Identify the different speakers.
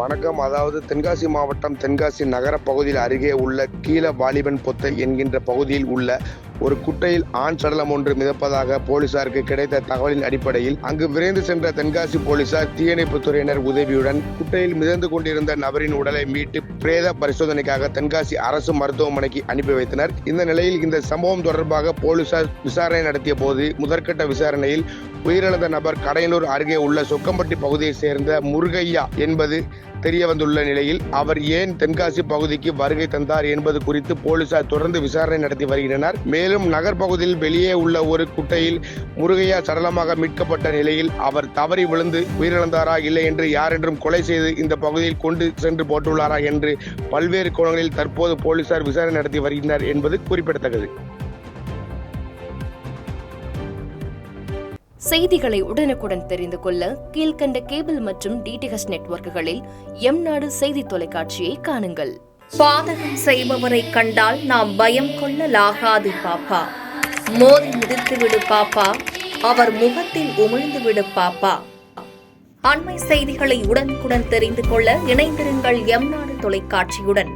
Speaker 1: வணக்கம். அதாவது தென்காசி மாவட்டம் தென்காசி நகர பகுதியில் அருகே உள்ள கீழ வாலிபன் பொத்தை என்கின்ற பகுதியில் உள்ள ஒரு குட்டையில் ஆண் சடலம் ஒன்று மிதப்பதாக போலீசாருக்கு கிடைத்த தகவலின் அடிப்படையில் அங்கு விரைந்து சென்ற தென்காசி போலீசார் தீயணைப்புத் துறையினர் உதவியுடன் குட்டையில் மிதந்து கொண்டிருந்த நபரின் உடலை மீட்டு பிரேத பரிசோதனைக்காக தென்காசி அரசு மருத்துவமனைக்கு அனுப்பி வைத்தனர். இந்த நிலையில் இந்த சம்பவம் தொடர்பாக போலீசார் விசாரணை நடத்திய போது முதற்கட்ட விசாரணையில் உயிரிழந்த நபர் கடையனூர் அருகே உள்ள சொக்கம்பட்டி பகுதியைச் சேர்ந்த முருகையா என்பது தெரிய வந்துள்ள நிலையில் அவர் ஏன் தென்காசி பகுதிக்கு வருகை தந்தார் என்பது குறித்து போலீசார் தொடர்ந்து விசாரணை நடத்தி வருகின்றனர். மேலும் நகர்பகுதியில் வெளியே உள்ள ஒரு குட்டையில் முருகையா சடலமாக மீட்கப்பட்ட நிலையில் அவர் தவறி விழுந்து உயிரிழந்தாரா இல்லை என்று யாரென்றும் கொலை செய்து இந்த பகுதியில் கொண்டு சென்று போட்டுள்ளாரா என்று பல்வேறு கோணங்களில் தற்போது போலீசார் விசாரணை நடத்தி வருகின்றனர் என்பது குறிப்பிடத்தக்கது.
Speaker 2: செய்திகளை உடனுக்குடன் தெரிந்து கொள்ள கீழ்கண்ட கேபிள் மற்றும் டிடிஎச் நெட்வொர்க்குகளில் எம்நாடு செய்தி தொலைக்காட்சியை காணுங்கள்.
Speaker 3: பாதகம் செய்பவரை கண்டால் நாம் பயம் கொள்ளலாகாது பாப்பா. மோதி மிதித்துவிடு பாப்பா, அவர் முகத்தில் உமிழ்ந்துவிடு பாப்பா. அண்மை செய்திகளை உடனுக்குடன் தெரிந்து கொள்ள இணைந்திருங்கள் எம்நாடு தொலைக்காட்சியுடன்.